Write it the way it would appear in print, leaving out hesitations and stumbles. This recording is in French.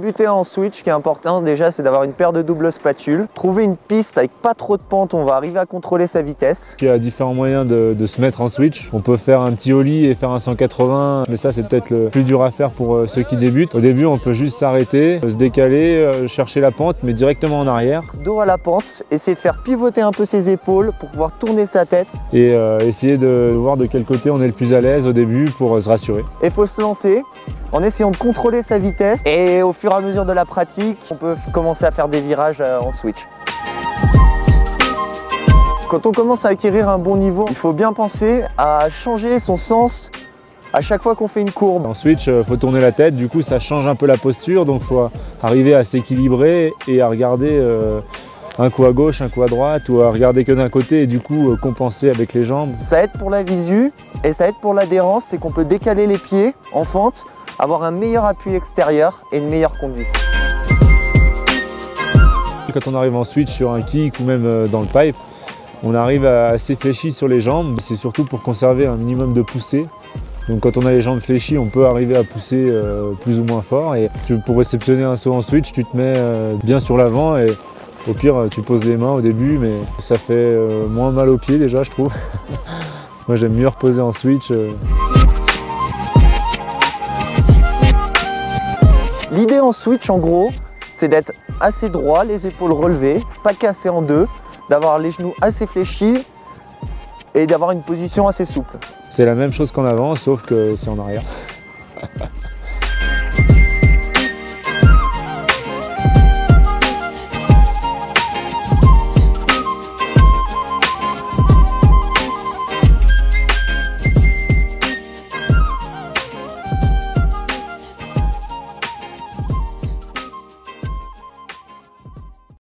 débuter en switch, ce qui est important déjà, c'est d'avoir une paire de doubles spatules. Trouver une piste avec pas trop de pente, on va arriver à contrôler sa vitesse. Il y a différents moyens de se mettre en switch. On peut faire un petit ollie et faire un 180, mais ça c'est peut-être le plus dur à faire pour ceux qui débutent. Au début, on peut juste s'arrêter, se décaler, chercher la pente, mais directement en arrière. Dos à la pente, essayer de faire pivoter un peu ses épaules pour pouvoir tourner sa tête. Et essayer de voir de quel côté on est le plus à l'aise au début pour se rassurer. Il faut se lancer en essayant de contrôler sa vitesse et au fur et à mesure de la pratique, on peut commencer à faire des virages en switch. Quand on commence à acquérir un bon niveau, il faut bien penser à changer son sens à chaque fois qu'on fait une courbe. En switch, il faut tourner la tête, du coup ça change un peu la posture, donc il faut arriver à s'équilibrer et à regarder un coup à gauche, un coup à droite, ou à regarder que d'un côté et du coup compenser avec les jambes. Ça aide pour la visu et ça aide pour l'adhérence, c'est qu'on peut décaler les pieds en fente, avoir un meilleur appui extérieur et une meilleure conduite. Quand on arrive en switch sur un kick ou même dans le pipe, on arrive assez fléchi sur les jambes. C'est surtout pour conserver un minimum de poussée. Donc quand on a les jambes fléchies, on peut arriver à pousser plus ou moins fort. Et pour réceptionner un saut en switch, tu te mets bien sur l'avant et au pire, tu poses les mains au début, mais ça fait moins mal aux pieds déjà, je trouve. Moi, j'aime mieux reposer en switch. L'idée en switch, en gros, c'est d'être assez droit, les épaules relevées, pas cassées en deux, d'avoir les genoux assez fléchis et d'avoir une position assez souple. C'est la même chose qu'en avant, sauf que c'est en arrière.